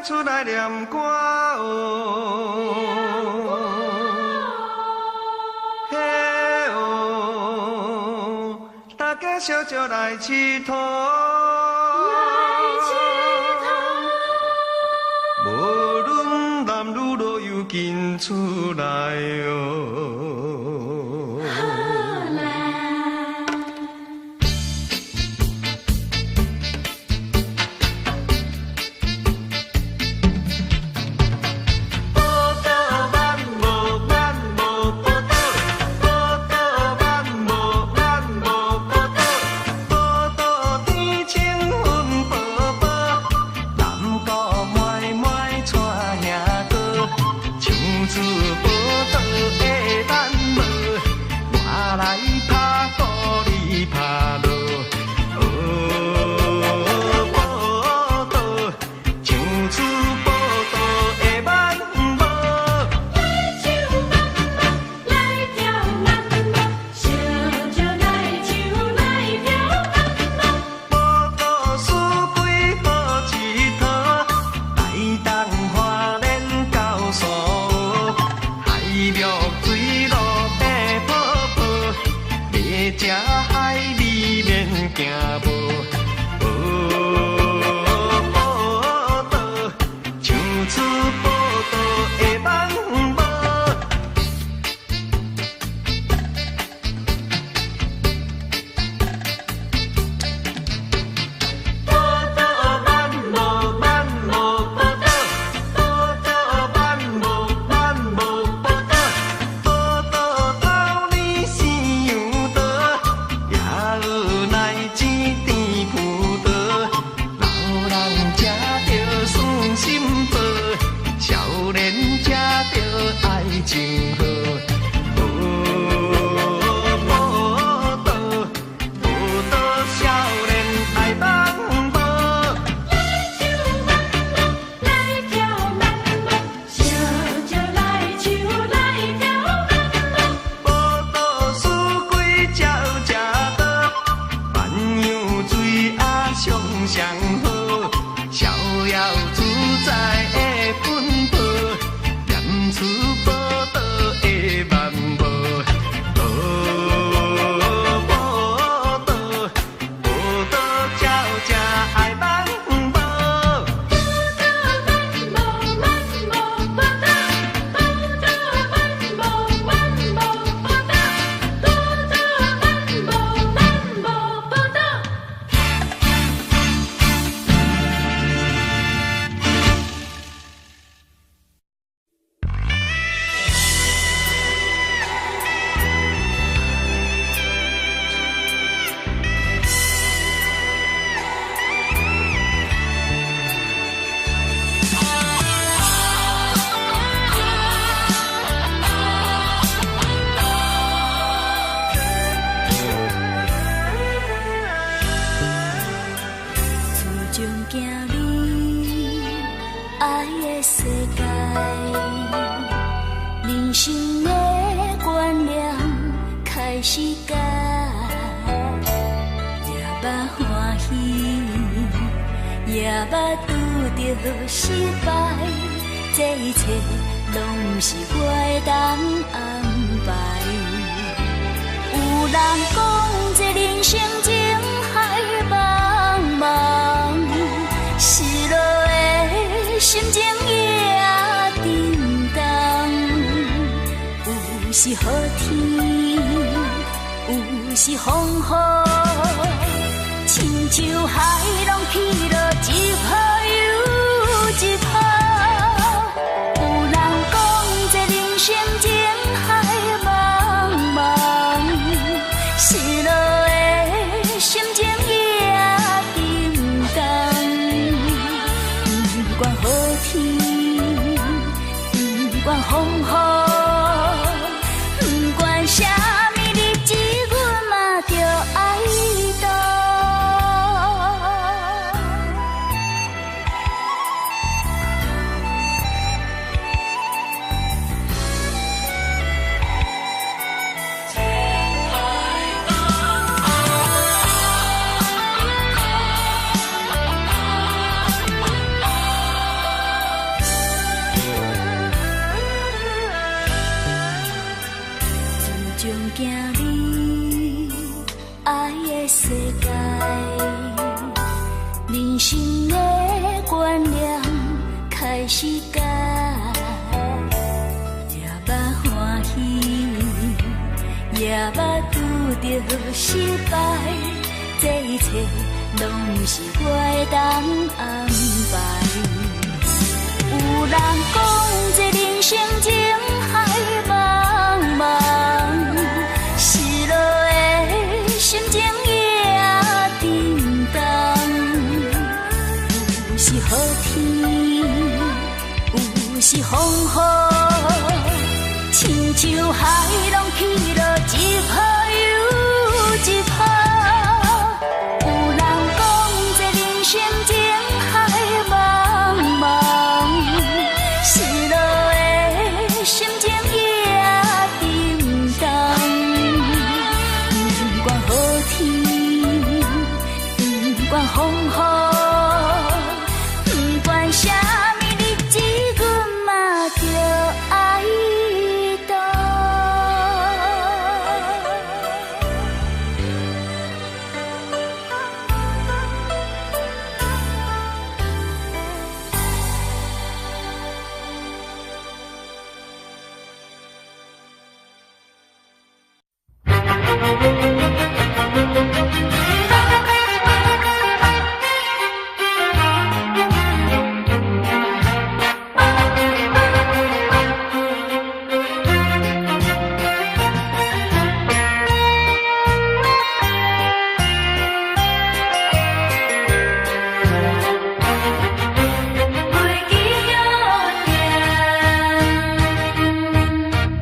出来念歌哦，嘿哦，大家小酒来佚佗，无论男女老幼紧出来哦。是好天，有是风雨，亲像海浪起落，一波又一波。有人讲这人生情海茫茫，失落的心情也沉重。不管好天，不管风雨。啥物日子，阮嘛着爱度。将行你爱的世界，人生的原谅开始改，也捌欢喜，也捌拄着失败，这一切拢不是我会当安排。有人讲这人生情海茫茫，失落的心情也沉重。有时雨天，有时风雨，亲像海浪起落，一波又一波。有人讲这人生情海茫茫，失落的心情也沉重。不管雨天，不管风雨，不管啥物日子，阮嘛着爱度。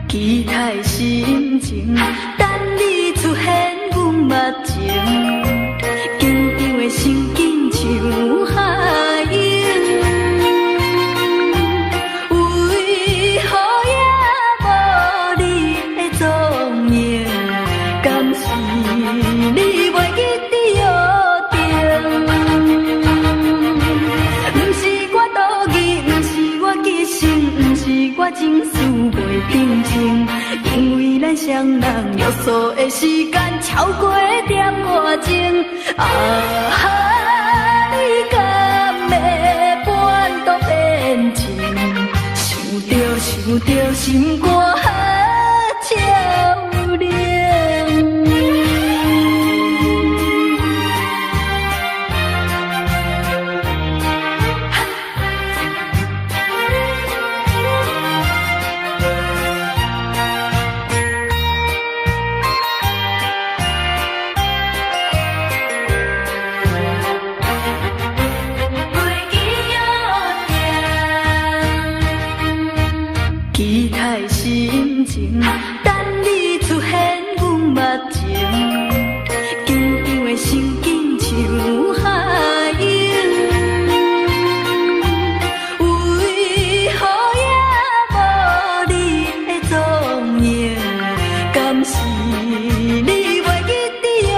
期待心情，等你出现，阮目前紧张的心紧像海涌，为何也无你的踪影？敢是你袂记得约定？不是我多疑，不是我记性，不是我情绪袂定情，因为咱双人约束的时间超过点外钟。你敢会半途变情？想着心肝照亮。期待心情，等你出现，阮目前紧张的心紧像海涌，为何也无你的踪影？敢是你袂记得约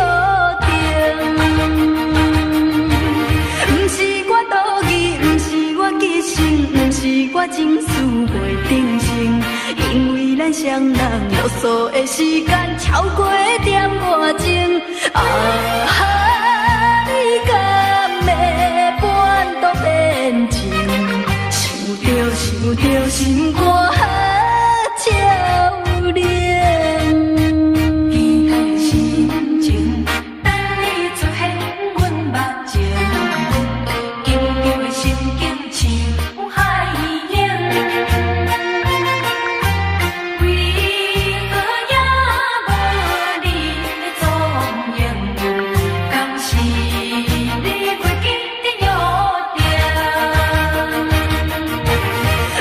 定？不是我多疑，不是我记性，不是我情绪袂定性，因为咱双人约束的时间超过点外钟。你敢会半途变情？想着心肝照亮。期待心情，等你出现，阮目前紧张的心境像海涌，为何也无你的踪影？敢是你袂记得约定？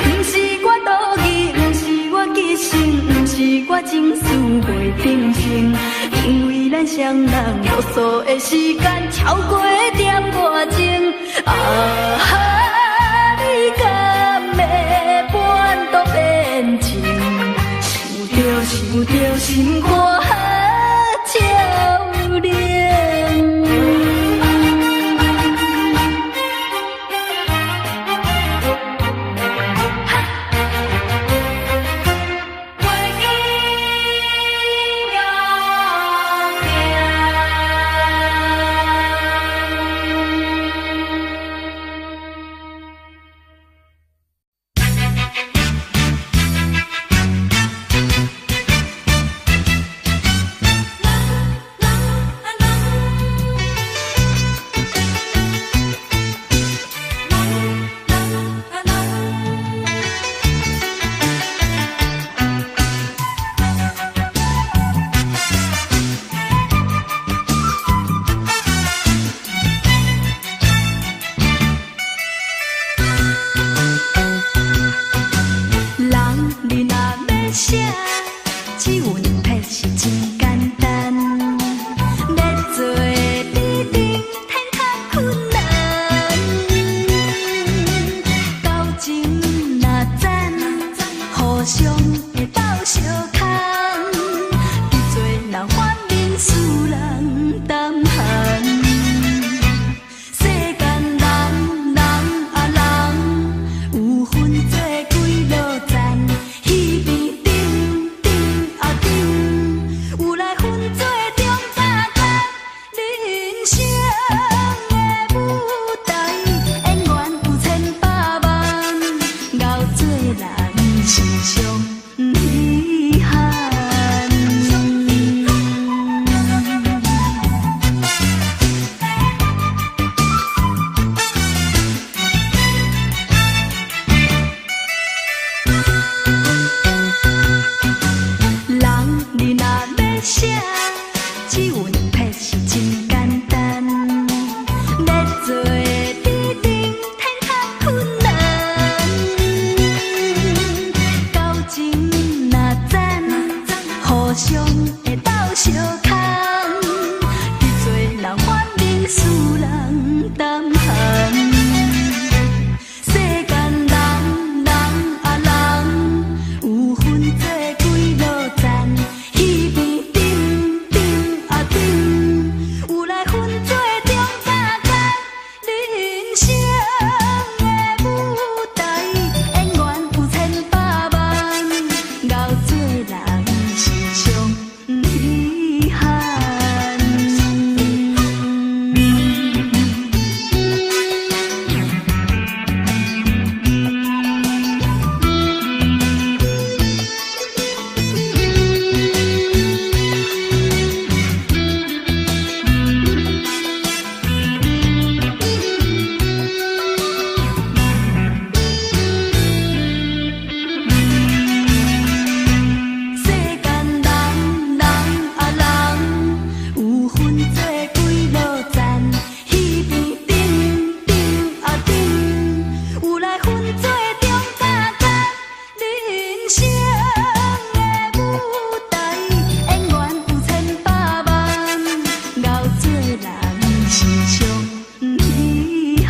不是我多疑，不是我记性，不是我情绪袂定性，因为咱双人约束的时间超过点外钟。你敢会半途变情？想着心肝照亮。袂记是真简单，要做比顶天较困难。交情若赞，互相会斗相牵，伫做人反面使人胆寒。世间人人啊人，有分做几落赞，彼边顶顶啊顶，有来分做中甲间。人生的舞台，演员有千百万，熬做人是上遗憾。人你若要写，只有两撇是真简单，要做比顶天较困难。交情若赞，互相会斗相牵，伫做人反面使人胆寒。世间人人啊人，有分做几落赞，彼边顶顶啊顶，有来分做中甲间。人生的舞台，演员有千百万，熬做人是上遗憾。世间人人啊人，有分做几落赞，彼边顶顶啊顶，有来分做中甲间。人生的舞台，演员有千百万，熬做人是上遗憾。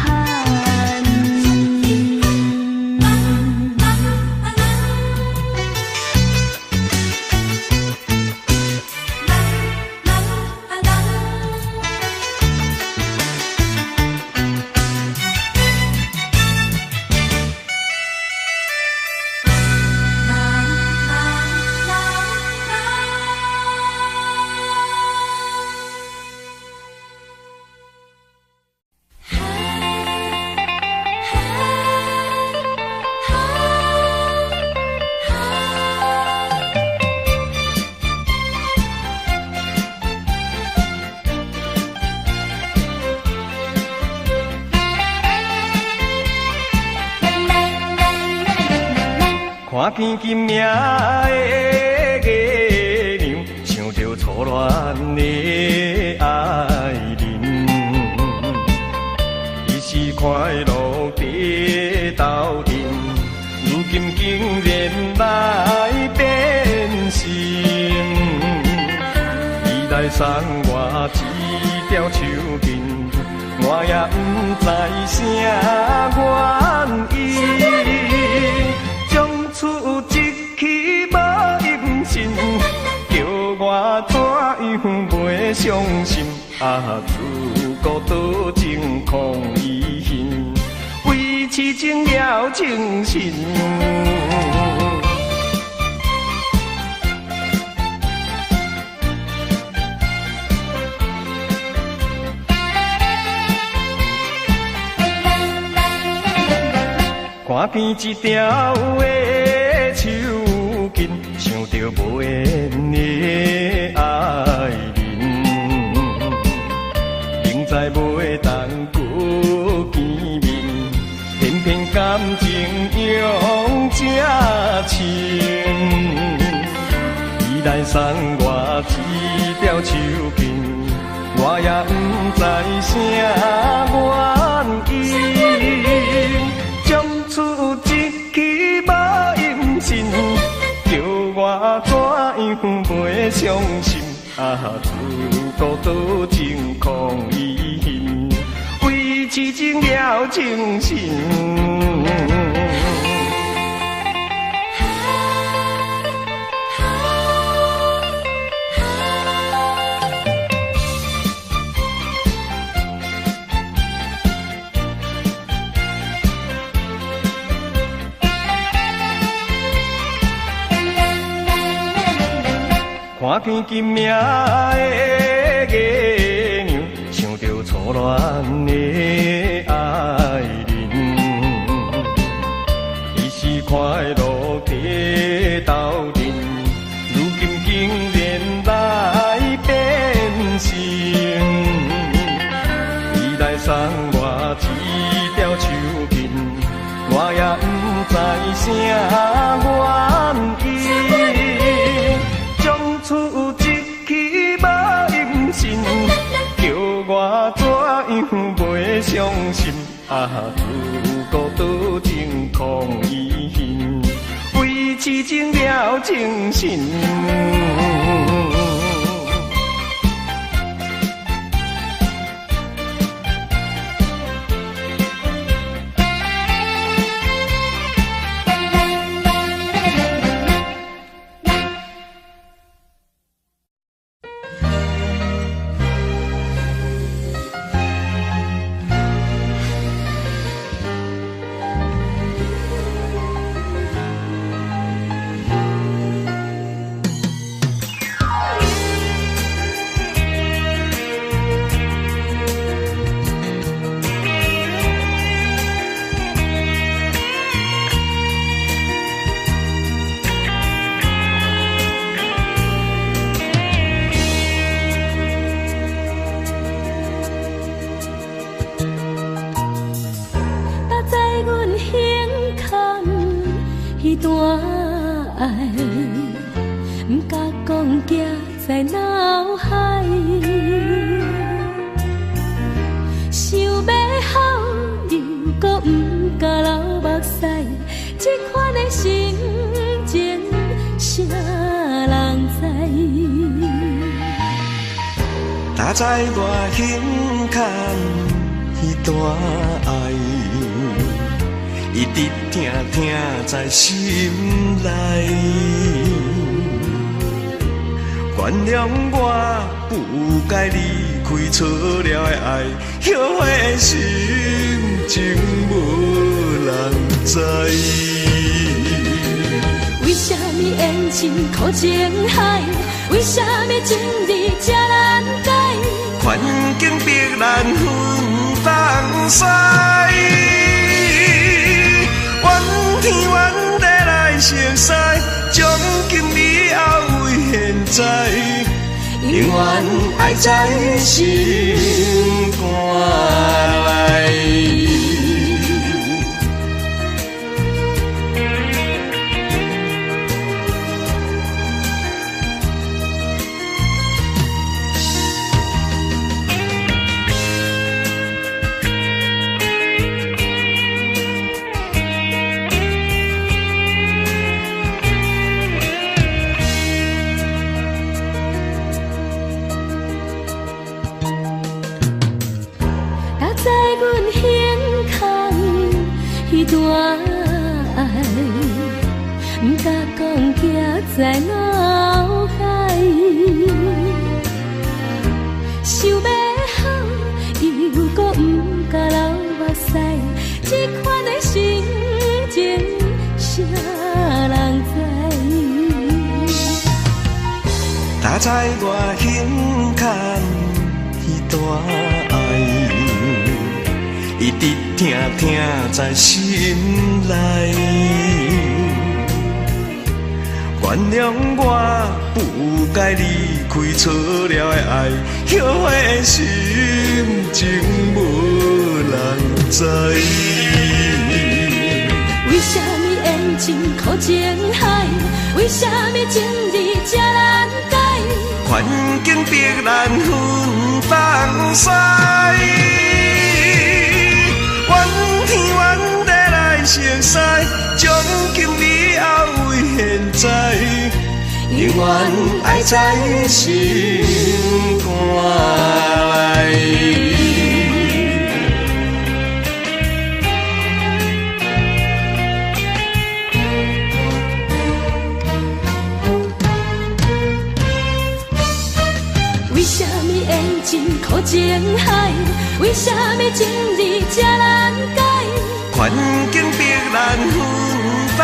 看见金命的月娘，想着初恋的爱人，伊是快乐的斗阵，如今竟然来变心。伊来送我一条手巾，我也不知啥原因。出一气无音信，叫我怎样袂伤心？啊，自孤独情空遗恨，为痴情了情深。看见一条的手巾，想着无缘的爱人，明知袂当过见面，偏偏感情用这深。伊来送我一条手巾，我也不知啥原因。讲出一句无音信，叫我怎样袂袂伤心，自孤独真空遗恨，为痴情了情深。看见金命的月娘，想着初恋的爱人，伊是快乐的斗阵，如今竟然来变心。伊来送我一条手巾，我也不知啥原因。出一气无音信，叫我怎样袂伤心？自孤独真空遗恨，为痴情了情深。知我胸坎迄段爱，一直听听在心内。原谅我不该离开错了的爱，后悔的心情无人知。为什么缘尽苦情海？为什么情义这难改？环境逼咱分放西，怨天怨地来相杀，从今以后为现在，永远爱在心肝内。在脑海，想要好，又搁不敢流目屎，这款的心情，谁人知？打在我胸坎迄段爱，一直听听在心内。原谅我不该离开错了的爱，后悔的心情无人知。为什么缘尽苦情海？为什么情义这难改？环境逼咱分放西，怨天怨地来相杀，从今以后为现在。永远爱在心肝内。为什么会真苦情海？为什么情字这难改？环境逼咱不当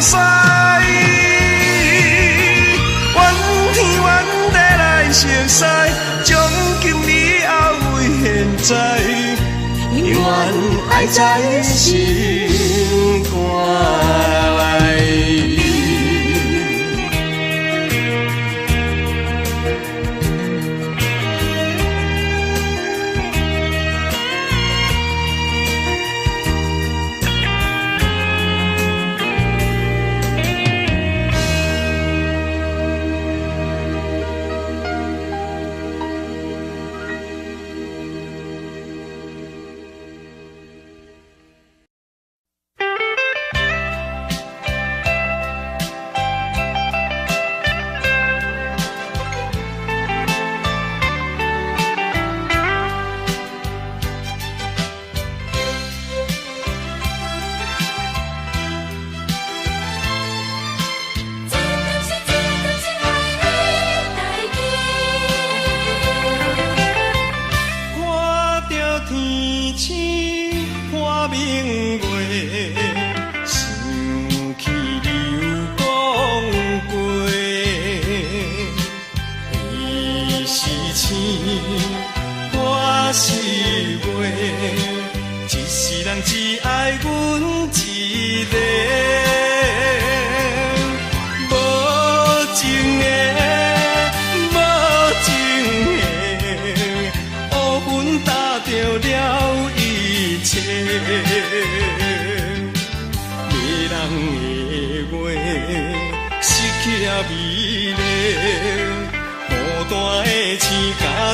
使，怨天怨地来熟悉，从今以后为现在，永远爱在心肝内。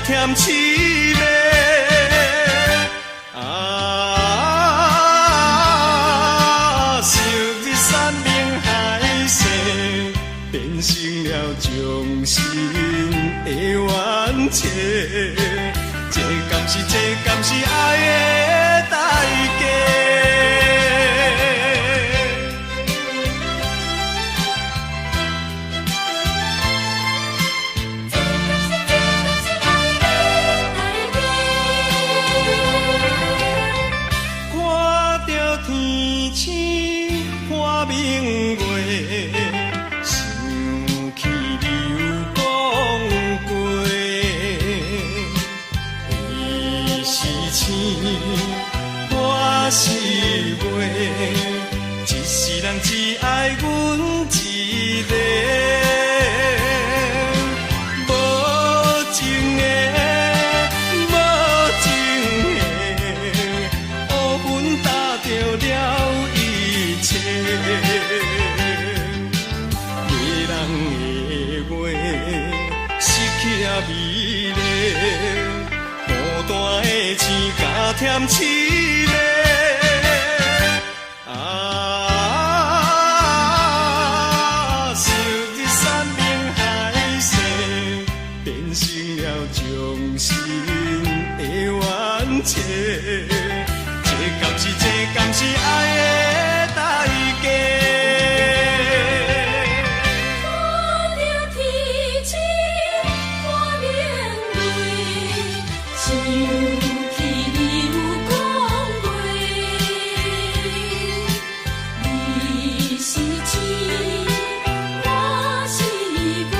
添凄美，昔日山盟海誓，变成了终身的冤情。这敢是爱的代价。是袂，一世人只爱阮一个，无情的，无情的，乌云打着了一切。迷人的话，失去了美丽，孤单的星加添凄美。这敢是爱的代价？看着天星看明月，想起你有讲过，你是星，我是月，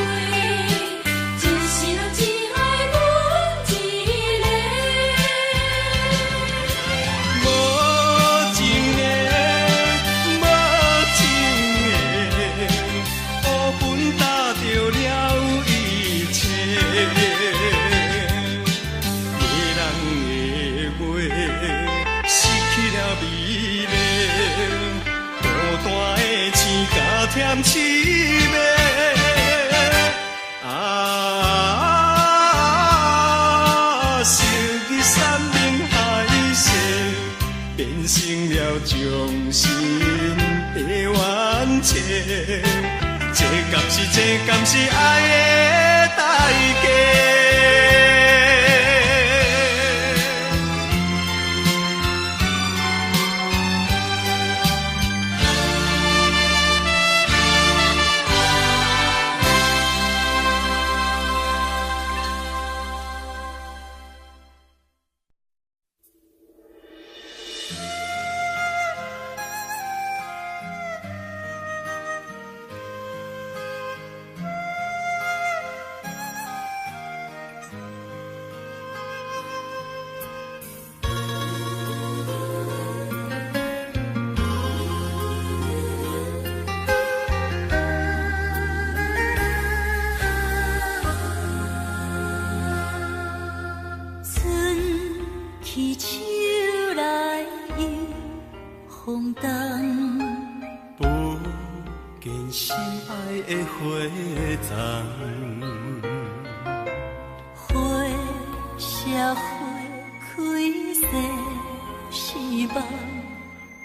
一世人只爱阮一个。添凄美，昔日山盟海誓，变成了终身的冤情。这这敢是爱的代价。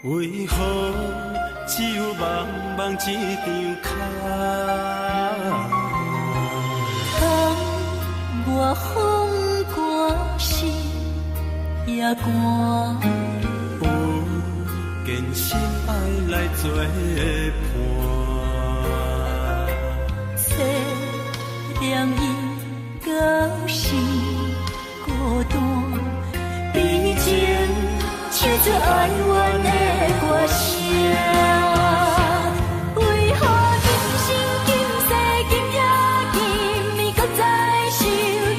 为何只有茫茫一张卡？窗外风寒，心也寒。有件心爱来作伴，凄凉伊到心孤单，比情唱着哀怨的歌声。为何今生今世今夜今暝，搁再想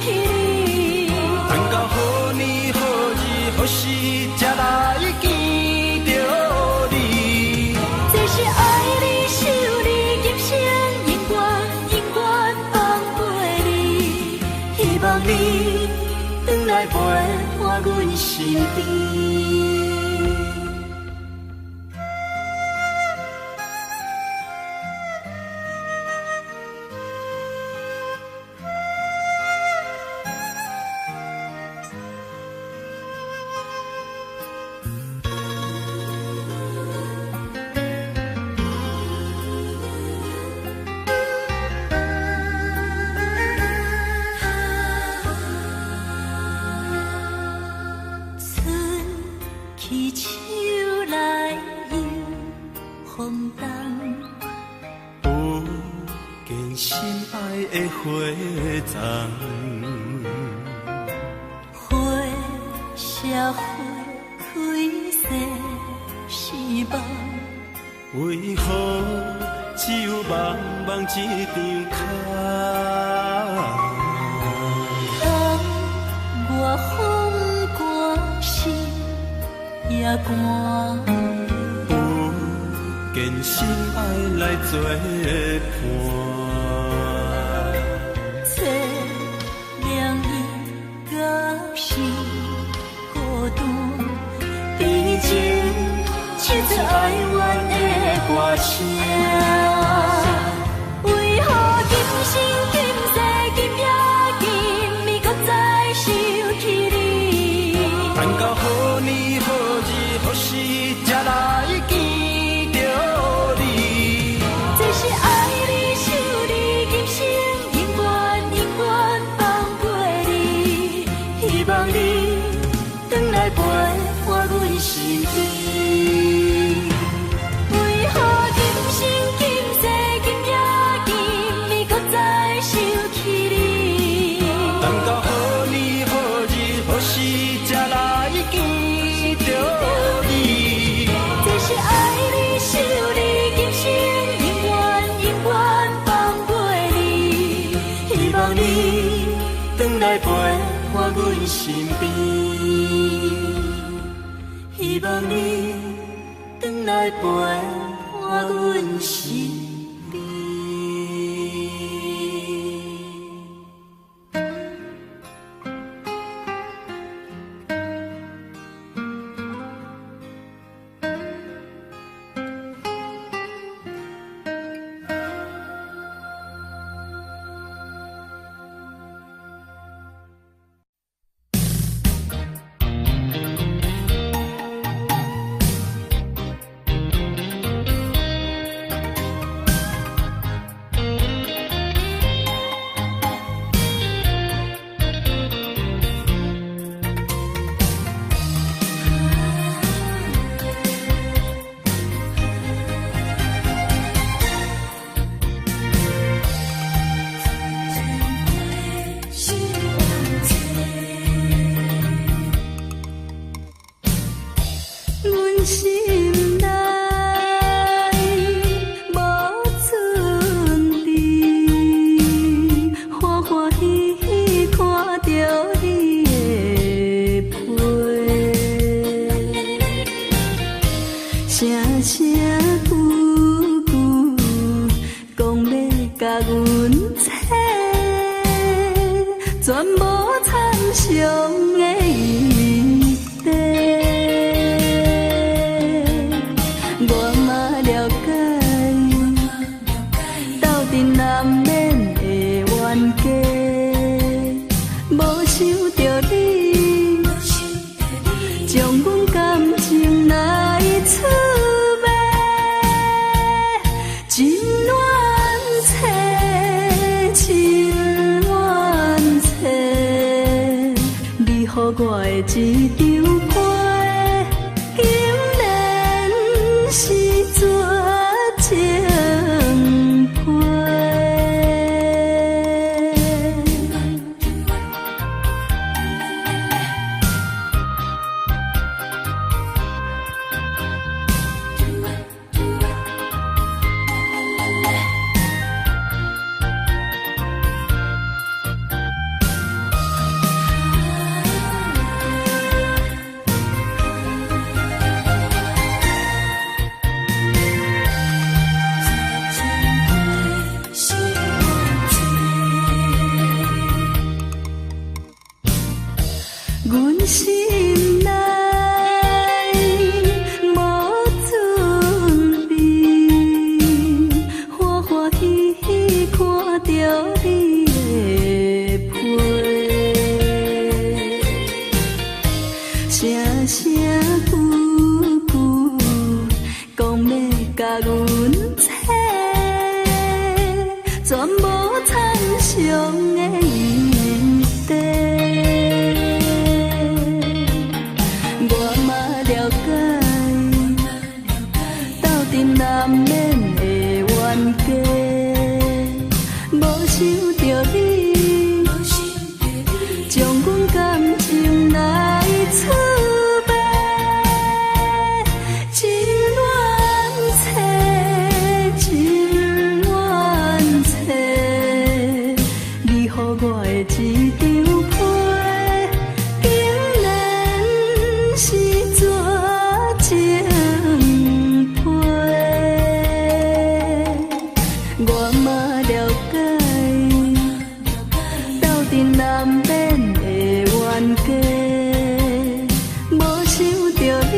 起你？等到好年好日好时，才来见着你。这是爱你想你，今生永远永远放袂离。希望你回来陪我阮身边。花丛，花谢花开谢是梦，为何只有茫茫一张卡？冬外风寒，心也寒。有件心爱来作伴。唱着哀怨的歌声，为何今生今世今夜今暝，搁再想起你？等到好年好日好时，才来见着你。这是爱你想你，今生永远永远放袂离。希望你回来陪我阮身边。来陪我阮身边，希望你回来陪我阮身边。全无参详的余地。我嘛了解，斗阵难免的冤家，无想着你，将阮感情来出卖，情愿切，情愿切，你予我的一张皮，竟然是绝情批。阮心内无准备，欢欢喜喜看着你的批，声声句句讲要甲阮切，全无参详的余地。难免的冤家，无想着你，将阮感情来出卖，情愿切，情愿切，你予我的一张皮，竟然是绝情。我嘛了解，斗阵难免的冤家，无想着你，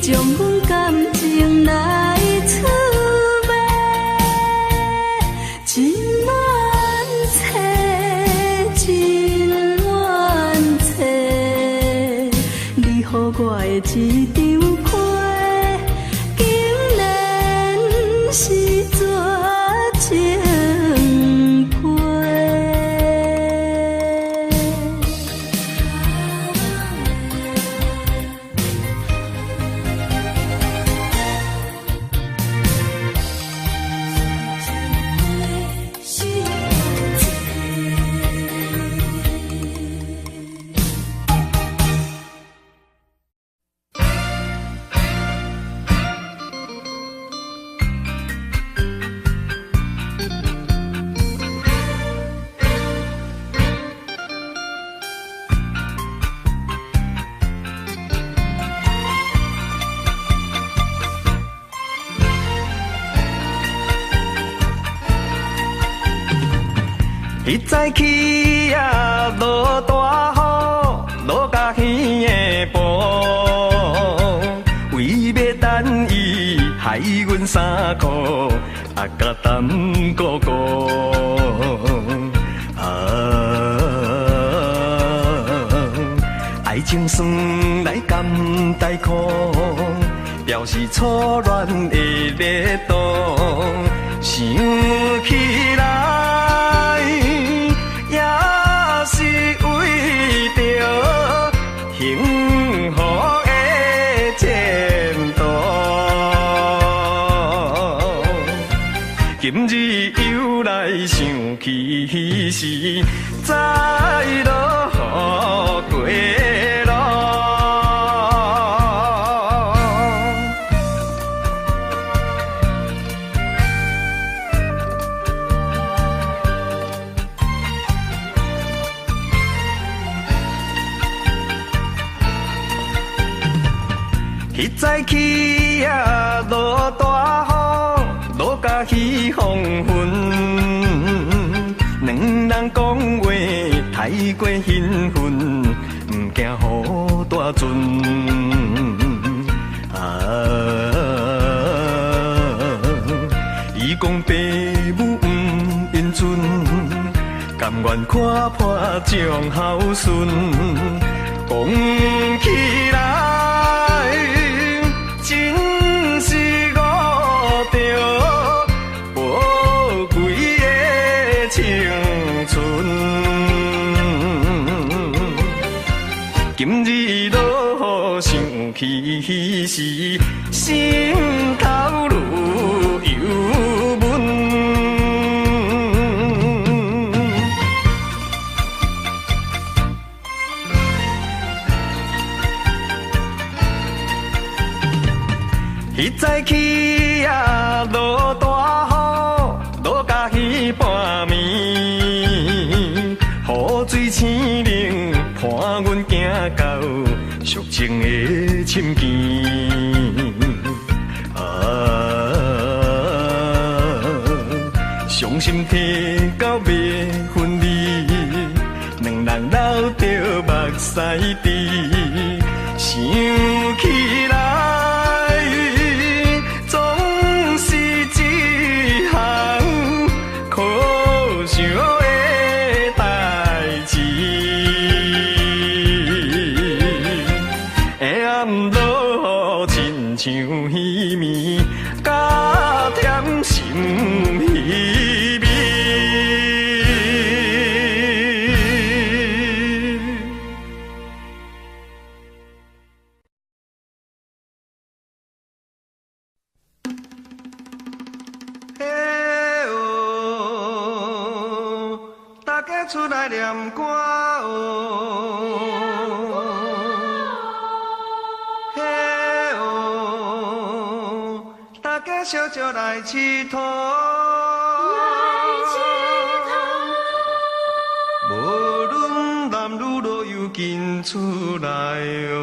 将阮感情来出卖，情愿切，情愿切，你予我的一张皮。是绝情批。伊早起啊，落大雨，落甲耳的布，为要等伊害阮衫裤，啊甲等哥哥。爱情酸来甘带苦，表示初恋的热度，想起来。也是为着幸福的前途，今日又来想起时，再落雨过路。迄早起啊，落大雨，落甲去黄昏，两人人讲话太过兴奋，毋惊雨大阵。伊讲爸母毋应准，甘愿看破将孝顺。讲起来，真是误着宝贵的青春。今日落雨想起时，心头愈忧闷。迄早起啊，落大雨，落甲迄半暝，雨水青冷，伴阮行到俗情的深涧。伤心提到袂分离，两人流着目屎滴，想起来，总是一项可想的代志。下暗落亲像稀暝，加添心稀微。大家出来念歌哦，嘿哦，大家小酒来佚佗，无论男女老幼紧出来哦。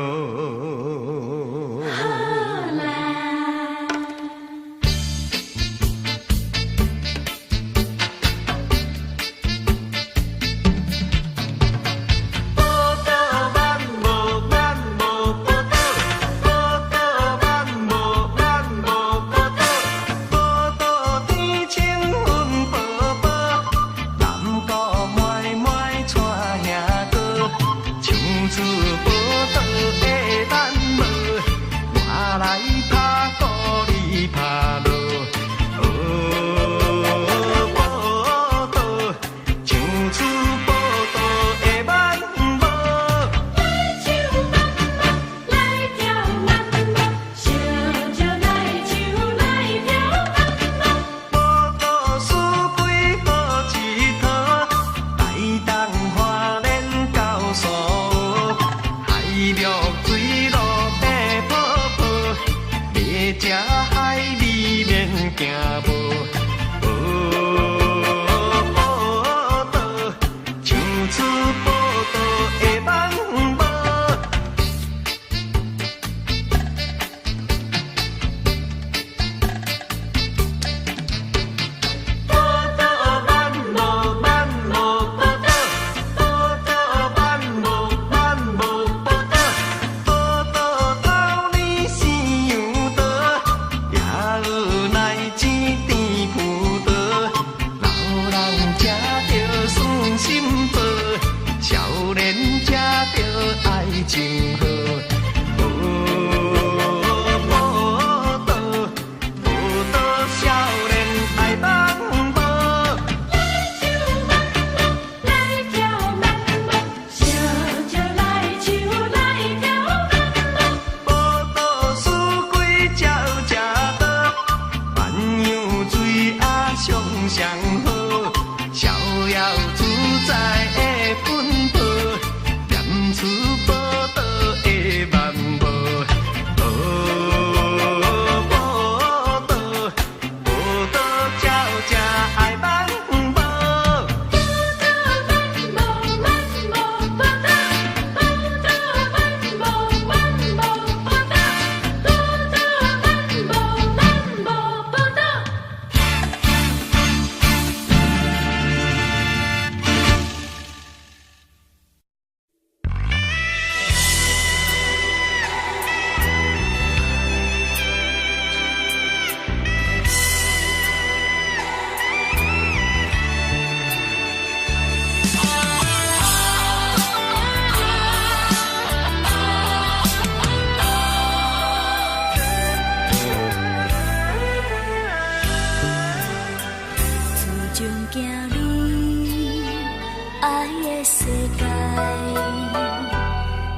爱的世界，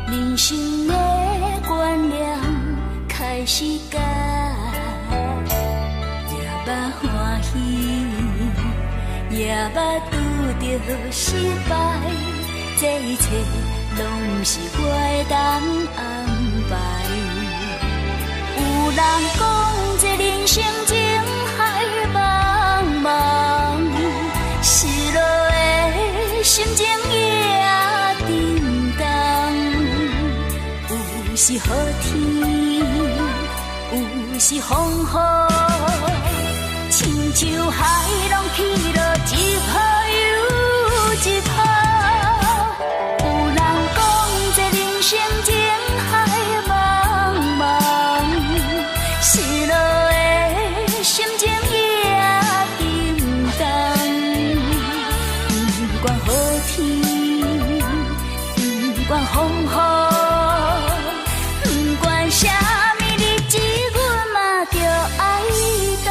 人生的观念开始改，也捌欢喜，也捌拄着失败，这一切拢是我的当安排。有人讲这人生情海茫茫，失落的心情也沉重，有时好天，有时风雨，亲像海浪起落一泡又一泡。有人讲这人生情海茫茫，失落的心情也沉重，不管好天，不管风雨，不管啥物日子，阮嘛着爱度。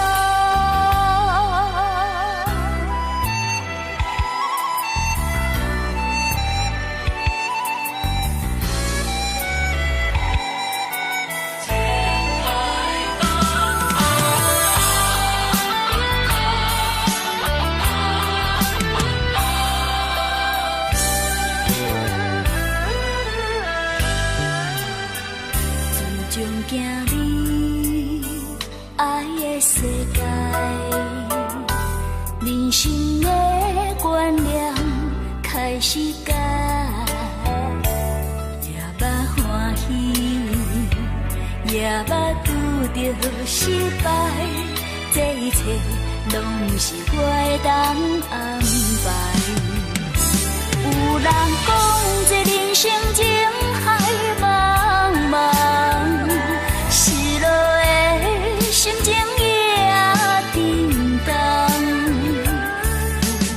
行你爱的世界，人生的观念开始改，也捌欢喜，也捌拄着失败，这一切拢是我的当安排。有人讲这人生情海茫茫，失落的心情也沉重，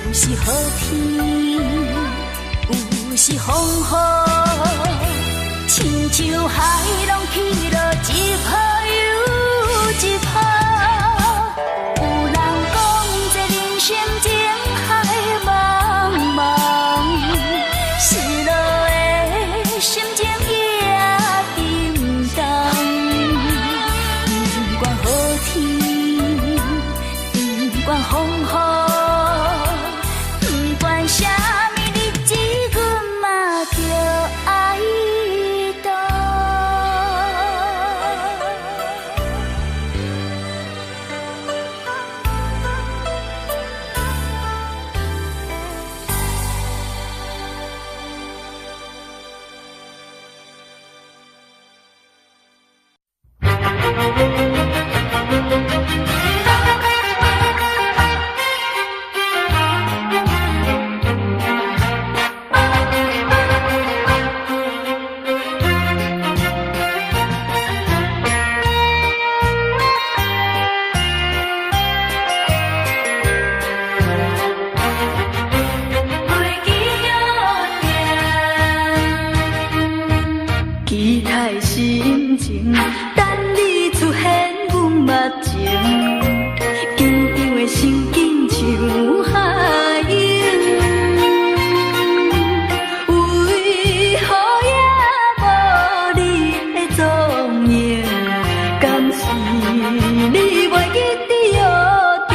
有时好天，有时风雨，亲像海浪起落一泡又一泡。有人讲这人生情海茫茫，失落的心情也沉重，不管好天，不管风雨，不管啥物日子，阮嘛着爱度。期待心情，等你出现阮目前，紧张的心紧像海涌，为何也无你的踪影？敢是你袂记伫约定？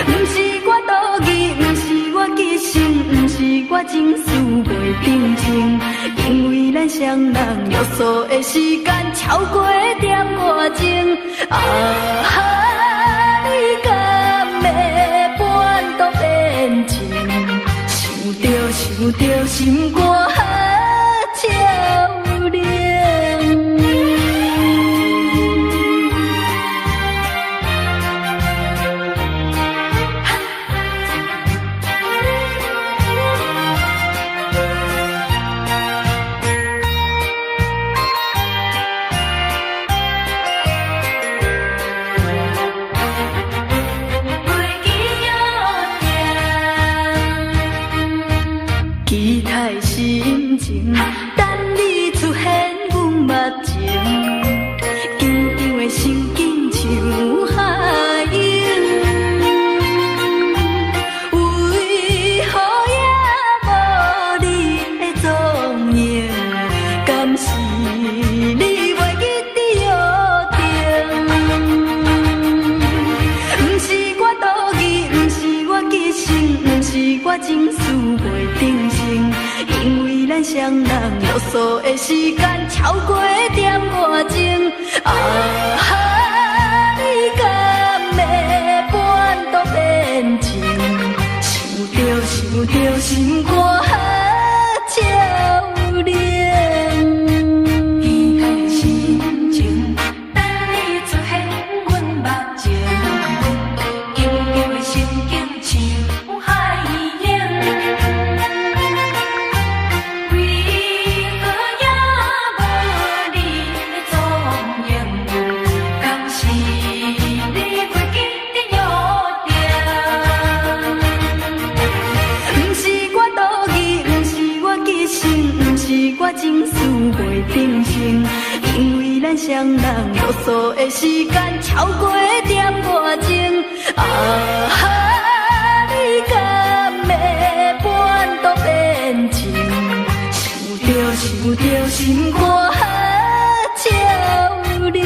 不是我多疑，不是我急性，不是我情绪袂平静，因为咱双人约束的时间超过点外钟。啊哈，你敢要半途变情？想着心肝照亮。期待心我情绪袂定性，因为咱双人约束的时间超过点外钟。啊哈，你敢要半途变情？想着心肝照亮。期待的心情，等你出现阮目前，紧张的心境像海涌，为何也无你的踪影？敢是你袂记得约定？不是我多疑，不是我急性，不是我情绪袂定性，因为咱双人约束的时间超过点外钟。啊哈，你敢要半途变情？想着心肝照亮。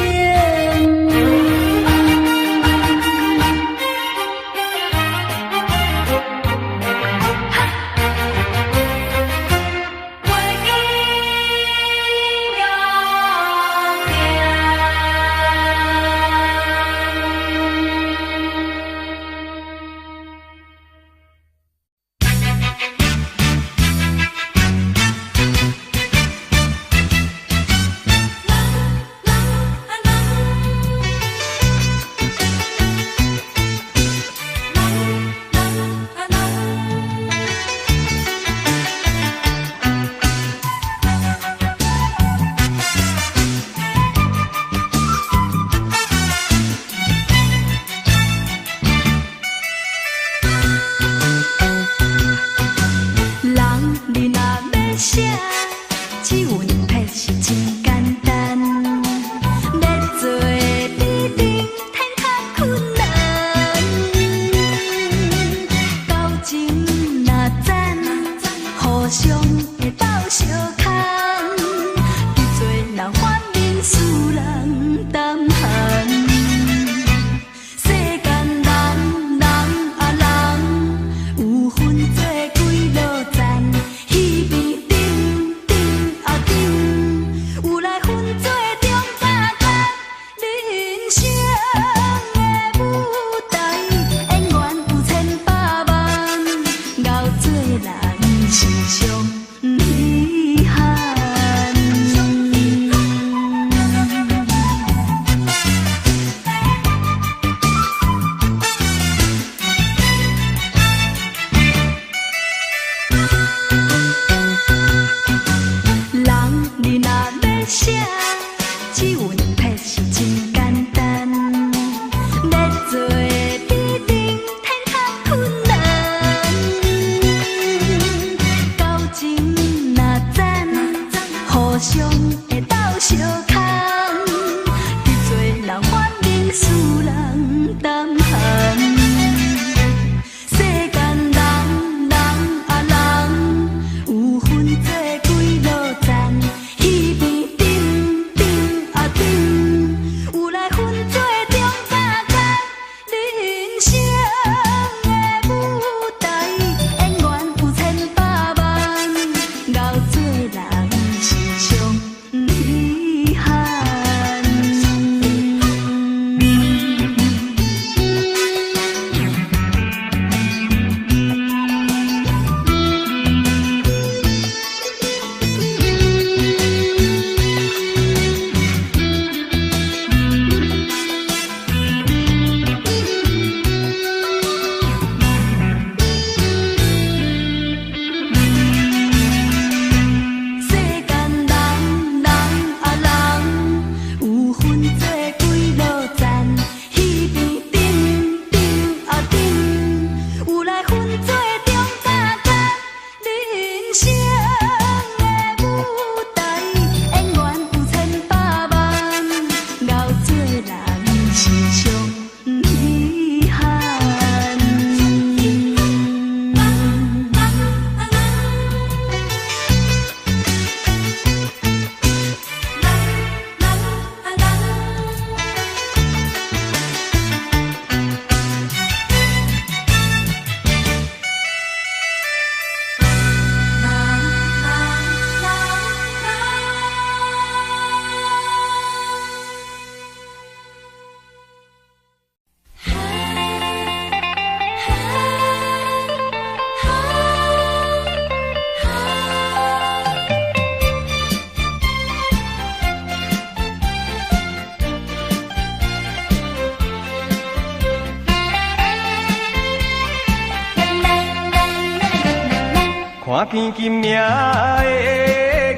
看见金命的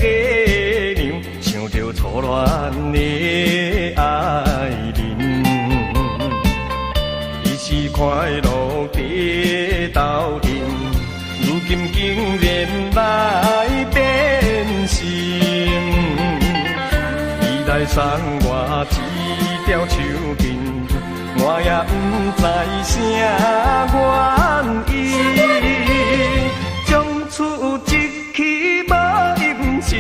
月亮，想着初恋的爱人，伊是快乐地斗阵，如今竟然来变心。伊来送我一条手巾，我也不知啥原因，将厝一起无音信，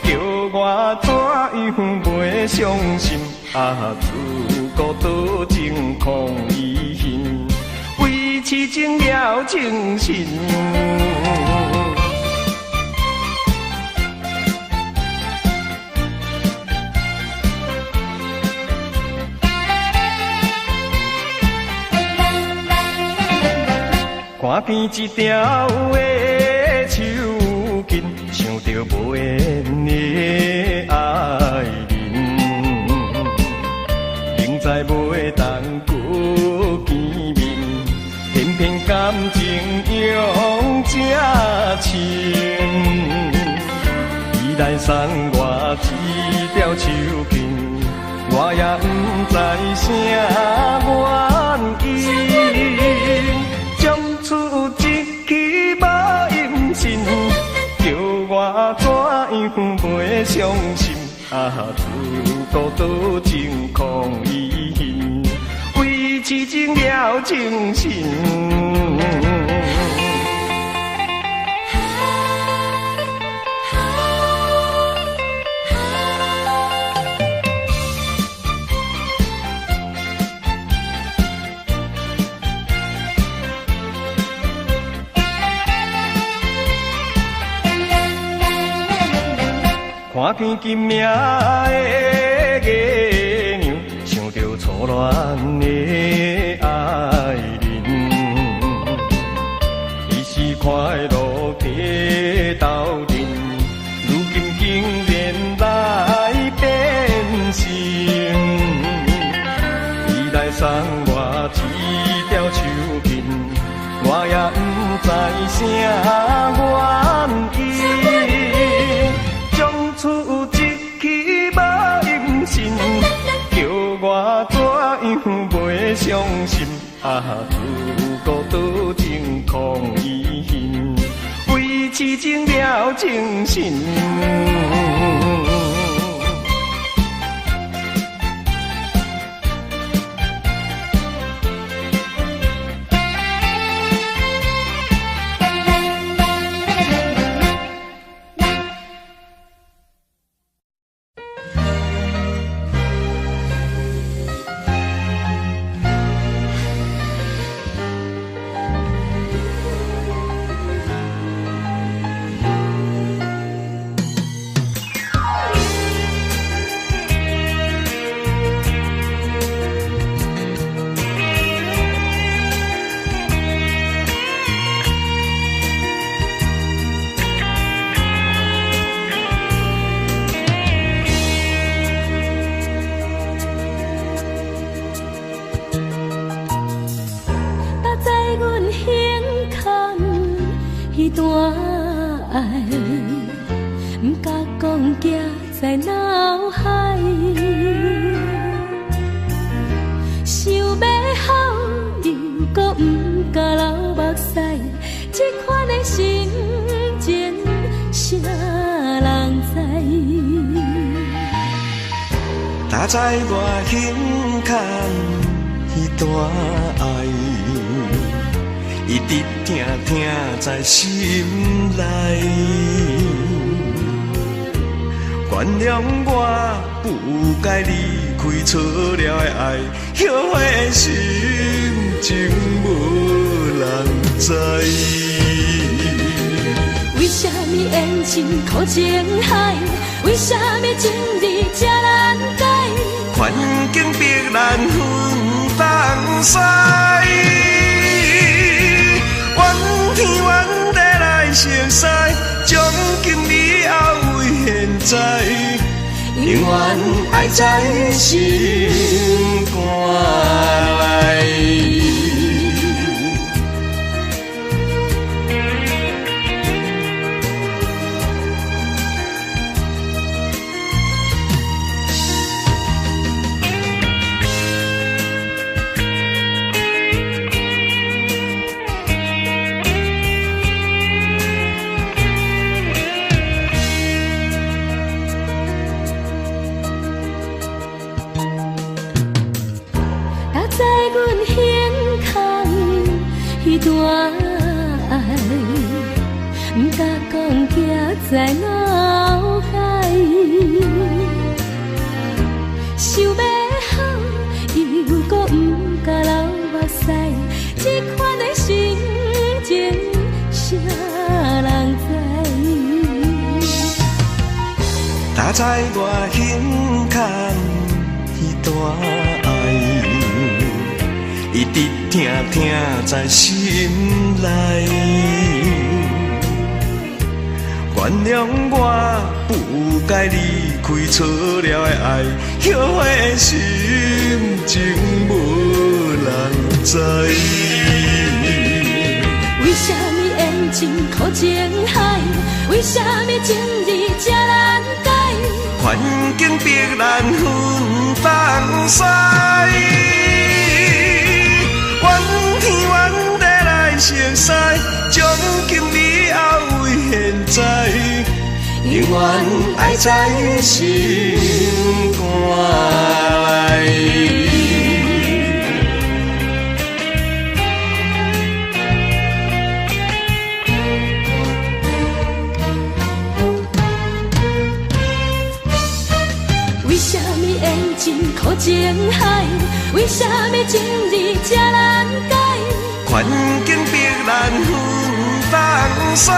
叫我怎样袂伤心？啊，自孤独情空遗恨，为痴情了情深。看见一条的手巾，想着无缘的爱人，明知袂当过见面，偏偏感情用这深。伊来送我一条手巾，我也不知啥原因。将厝一起无音信，叫我怎样袂伤心？啊，自孤独情空遗恨，为痴情了情深。看见金命的月亮，想着初恋的爱人，伊是快乐地斗阵，如今竟然来变心。伊来送我一条手巾，我也不知啥原因。厝一起无音信，叫我怎样袂伤心？啊，自孤独情空遗恨，为痴情了情深。在脑海，想要好又搁不敢流目屎，这款的心情谁人知？搭在我胸坎迄段爱，一直疼疼在心内。原谅我不该离开错了的爱，后悔的心情无人知。为什么缘情苦情海？为什么情义这难改？环境逼咱分东西，怨天怨地来相杀，从今以后为现在，永远爱在心肝内。爱，不敢讲行在脑海。想要好，又搁不敢流目屎，这款的心情，谁人知？打在我胸坎迄段爱，一直疼疼在心内。原谅我不该离开错了的爱，后悔的心情无人知。为什么缘情苦情海？为什么情义这难改？环境逼咱分放驶，怨天怨地来承驶，从今以后为现在，永远爱在心肝内。为什么缘情苦情海？为什么情义这难改？环境逼咱分放驶，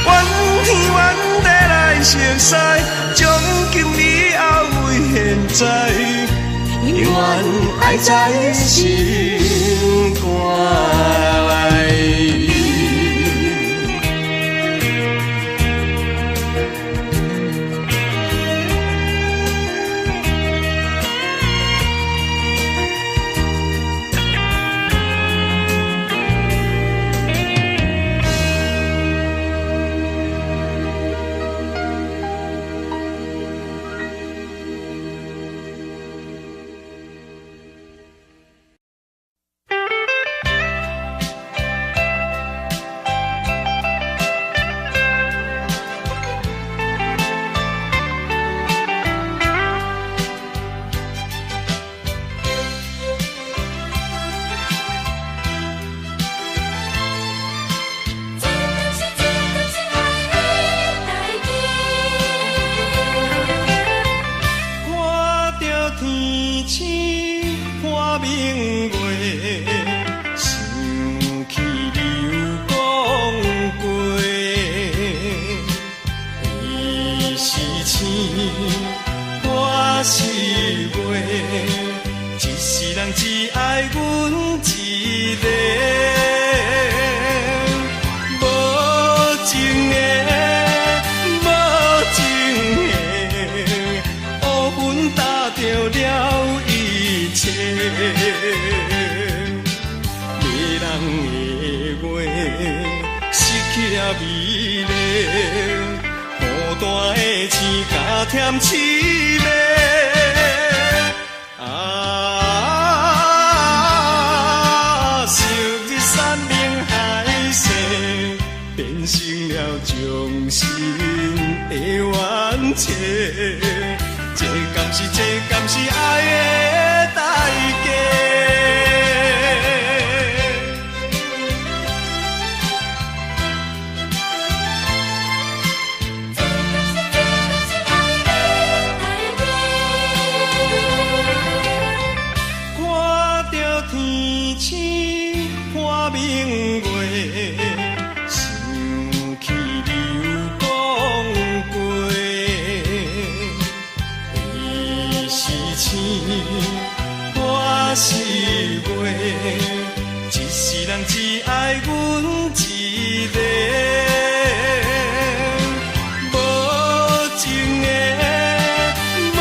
怨天怨地来承驶，从今以后为现在，永远爱在心肝内。添凄美，昔日山盟海誓，变成了终身的冤情。这敢是爱的代价？我是袂，一世人只爱阮一个，无情的，无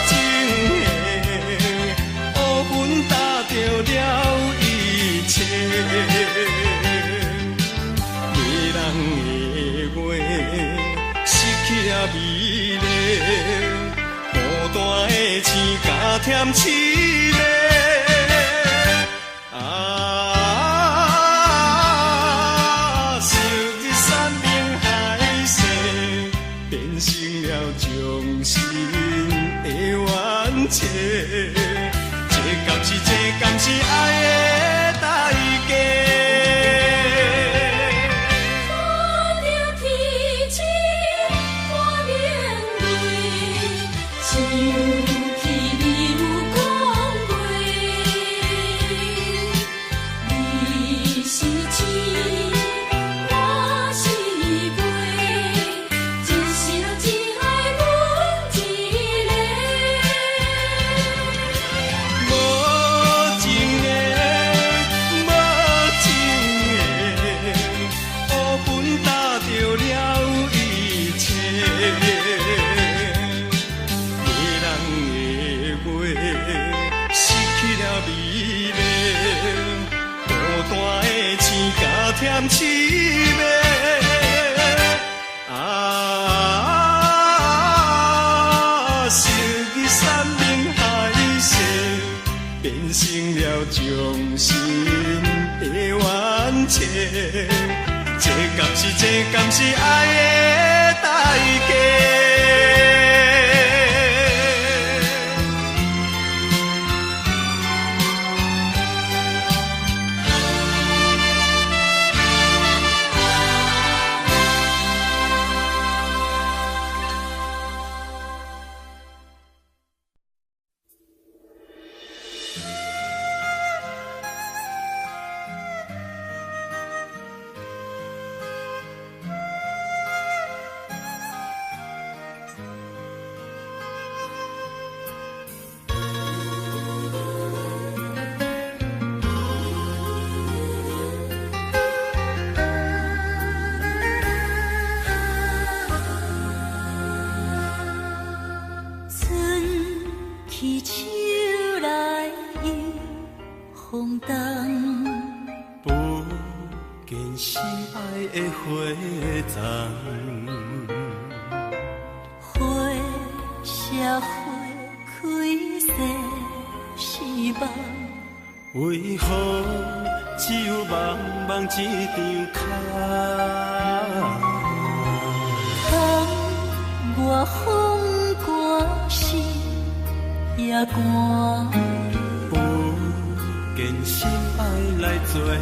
情的，乌云搭着了一切，迷人的话失去了美丽。孤单的星加添凄美，昔日山盟海誓，变成了终身的冤情。这敢是爱的添凄美啊，失去山盟海誓，变成了掌心的冤情。这敢是爱的代价？为何只有茫茫一张卡？窗外风寒，心也寒。不见心爱来作伴，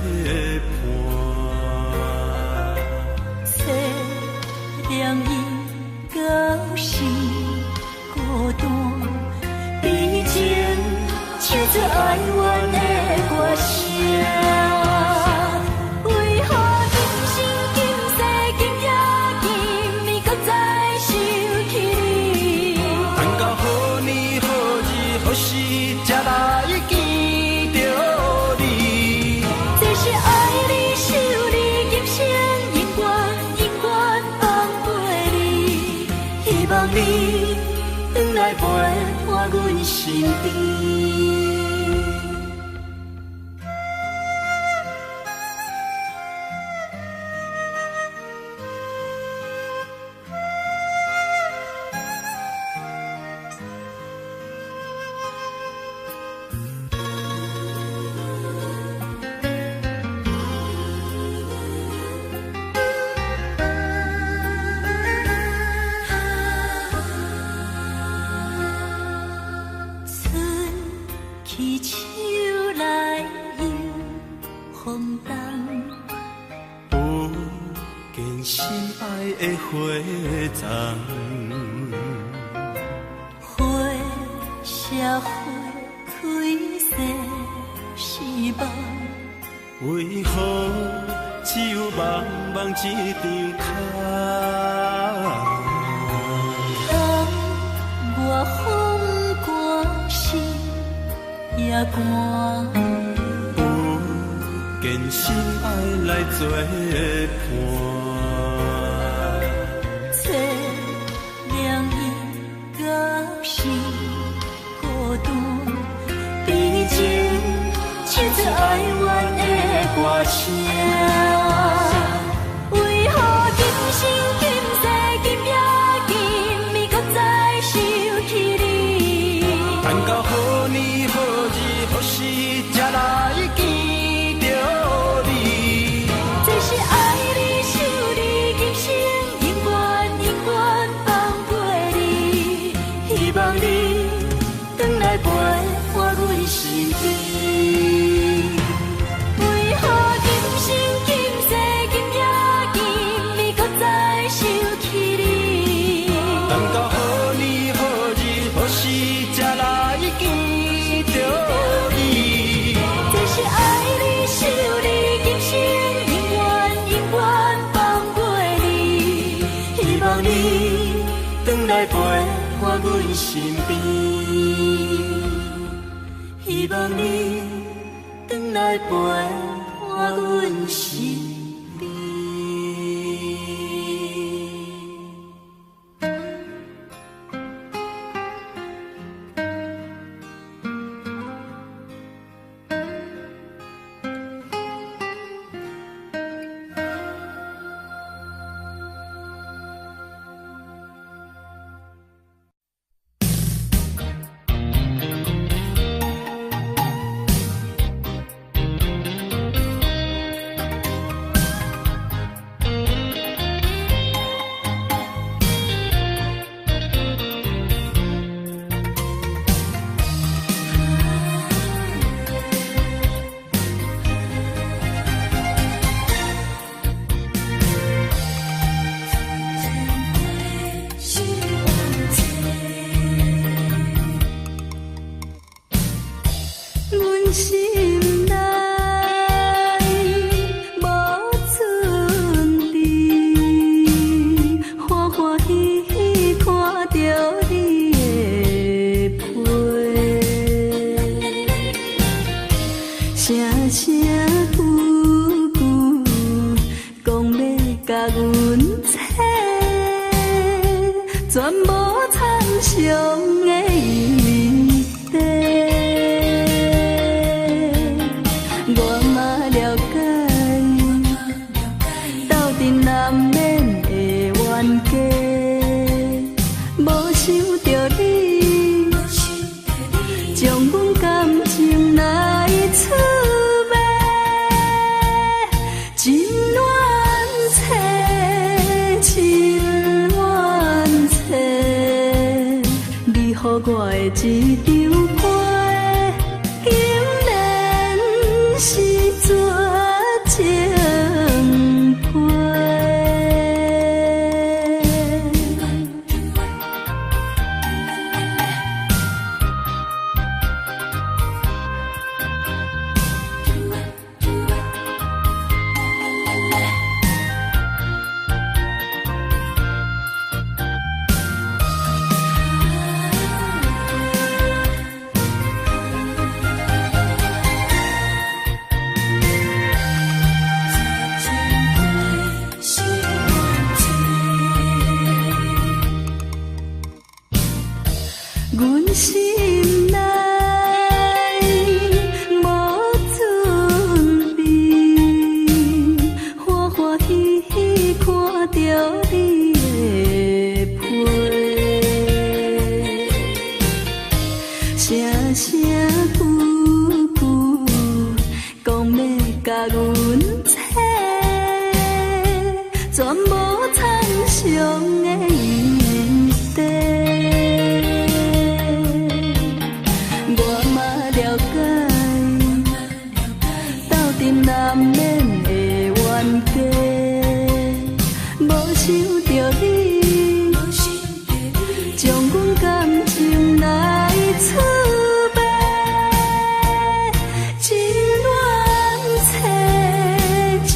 凄凉意到心孤单，毕竟唱着爱阮的歌声。为何今生今世今夜今暝，搁再想起你？等到好年好日好时，才来见着你。这是爱你想你，今生永远永远放袂离。希望你回来陪伴阮身边。花丛，花谢花开谢失望。为何只有茫茫一张卡？窗外风寒，心也寒。不见心爱来作伴。唱着爱阮的歌声，为何今生今世今夜今暝，搁再想起你？等到好年好日好时，才来见着你。这是爱你想你，今生永远永远放袂离。希望你回来陪伴阮身边。为何今生阮身边，希望你回来陪伴阮身边。心内无存伫，欢欢喜喜看着你的批，声声句句讲要甲阮切，全无参详的意地。难免的冤家，无想着你，将阮感情来出卖，情愿切，情愿切，你予我的一张被，竟然是绝情。阮心内无准备，欢欢喜喜看着你的批，声声句句讲要甲阮切，全无参详的意地。难免的冤家，无想着你，将阮感情来出卖，情愿切，情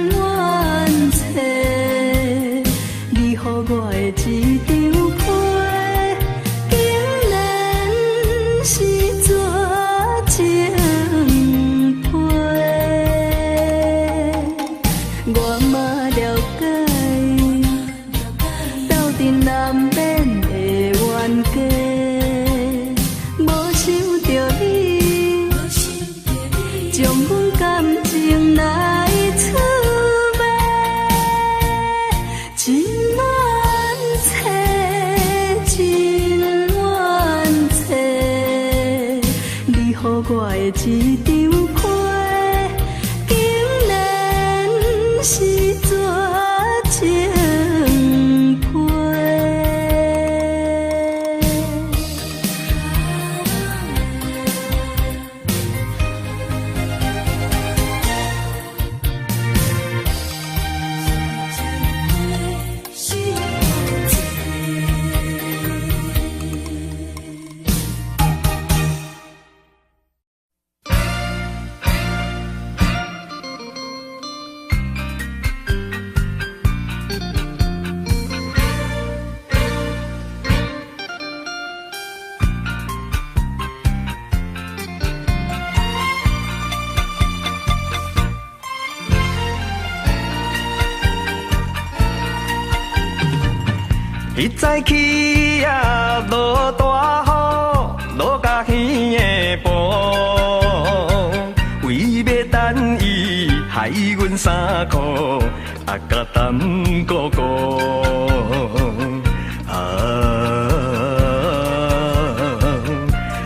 愿切，你予我的一张被，竟然是绝情。我嘛了解。彼早起啊，落大雨，落甲耳的布，为要等伊害阮衫裤，啊甲淡糊糊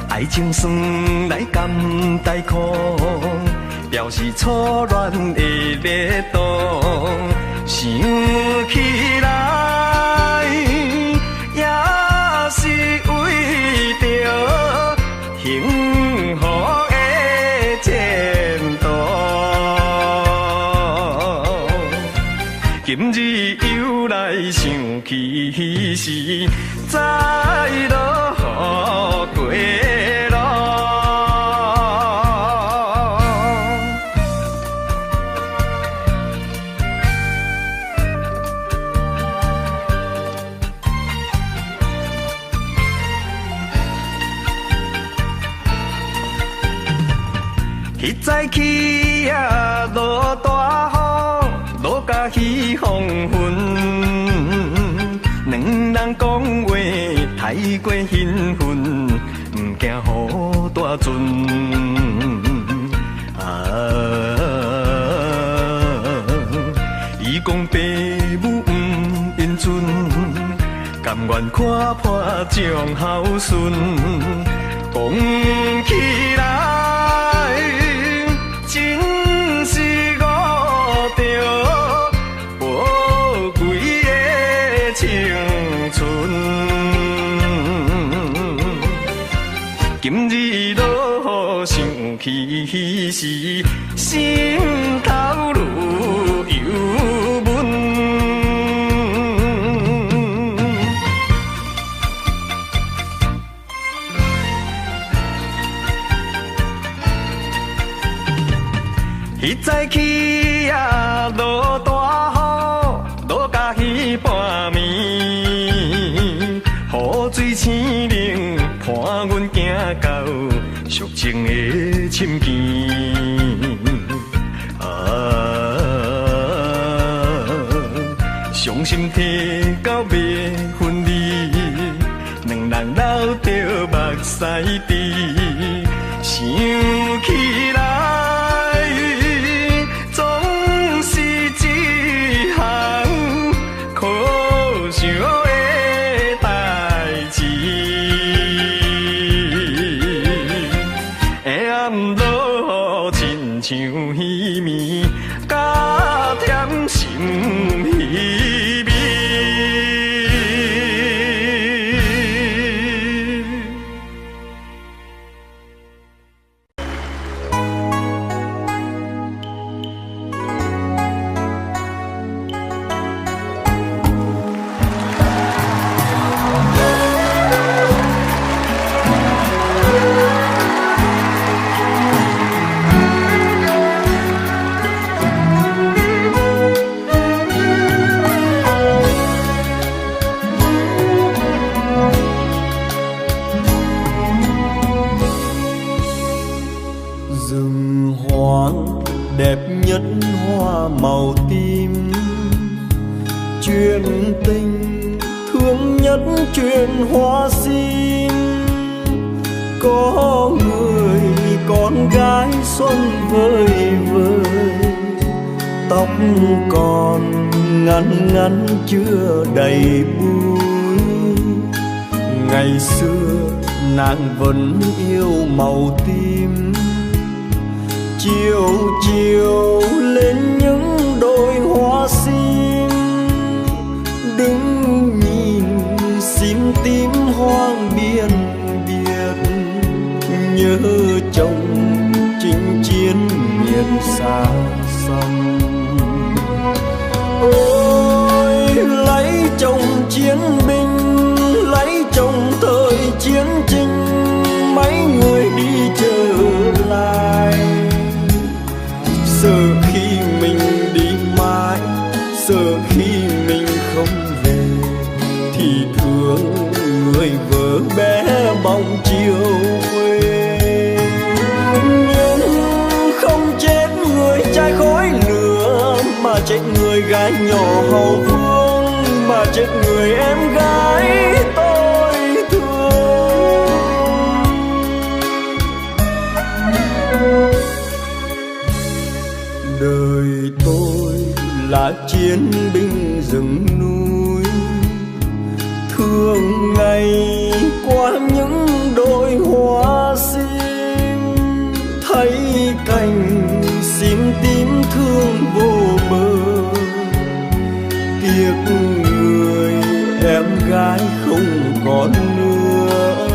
爱情酸来甘带苦，表示初恋的热度，想起来也是为着幸福的前途。今日又来想起时，再落雨过路。彼早起啊，落大雨，落甲起黄昏。两人讲话太过兴奋，不惊雨大阵。伊讲爸母不认准，甘愿看破将孝顺。讲起来，真是误着宝贵的青春。今日落想起时，心头愈忧闷。彼早起啊，落大雨，落甲彼半暝，雨水青冷，伴阮行到俗情的深涧。伤心提到要分离，两人流着目屎滴，想起来。总是一项可想的代志，下暗落亲像稀绵，加添心稀微。đẹp nhất hoa màu tím, chuyện tình thương nhất chuyện hoa sim. Có người con gái xuân vơi vơi, tóc còn ngắn ngắn chưa đầy bụi. Ngày xưa nàng vẫn yêu màu tim, chiều chiều lên những đôi hoa sim. Đứng nhìn sim tím hoang biên biệt, nhớ chồng chinh chiến miền xa xăm. Ôi lấy chồng chiến binh, lấy chồng thời chiến tranh, mấy người đi trở lại. Sợ khi mình đi mãi, sợ khi mình không về, thì thương người vợ bé bóng chiều quê. Nhưng không chết người trai khói lửa, mà chết người gái nhỏ hậu phương. mà chết người em gái tôi thương. Đời tôi là chiến binh rừng núi, thường ngày qua những đồi hoa sim, thấy cành sim tím thương vô bờ. Tiếc người em gái không còn nữa,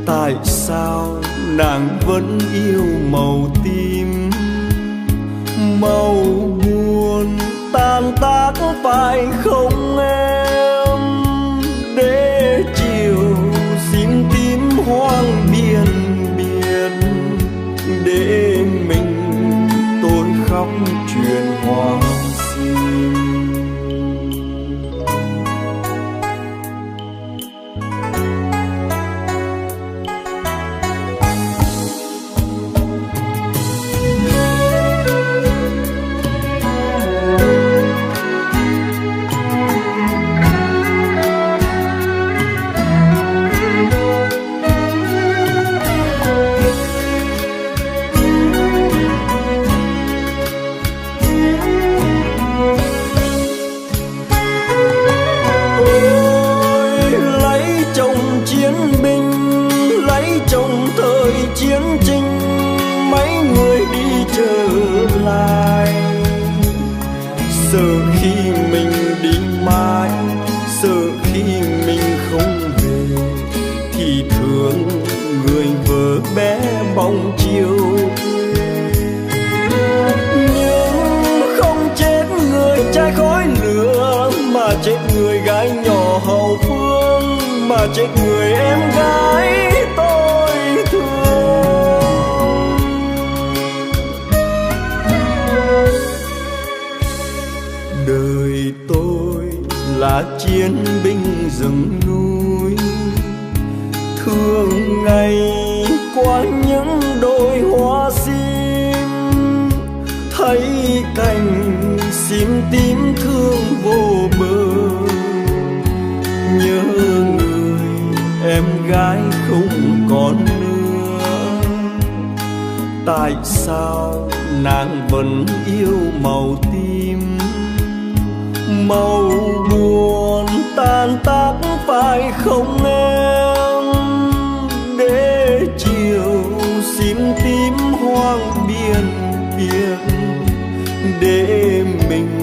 tại sao nàng vẫn yêu màu tím? Màu buồn tan tác phải không em, để chiều sim tím hoang biên biệt, để mình tôi khóc chuyện hoa sim. Chiến tranh mấy người đi trở lại, sợ khi mình đi mãi, sợ khi mình không về, thì thương người vợ bé bóng chiều. Nhưng không chết người trai khói lửa, mà chết người gái nhỏ hậu phương, mà chết người em gái tôi thương. Đời tôi là chiến binh rừng núi, thường ngày qua những đồi hoa sim, thấy cành sim tím thương vô bờ. Nhớ người em gái không còn nữa, tại sao nàng vẫn yêu màu tím? Màu buồn tan tác phải không em, để chiều sim tím hoang biên biệt, để mình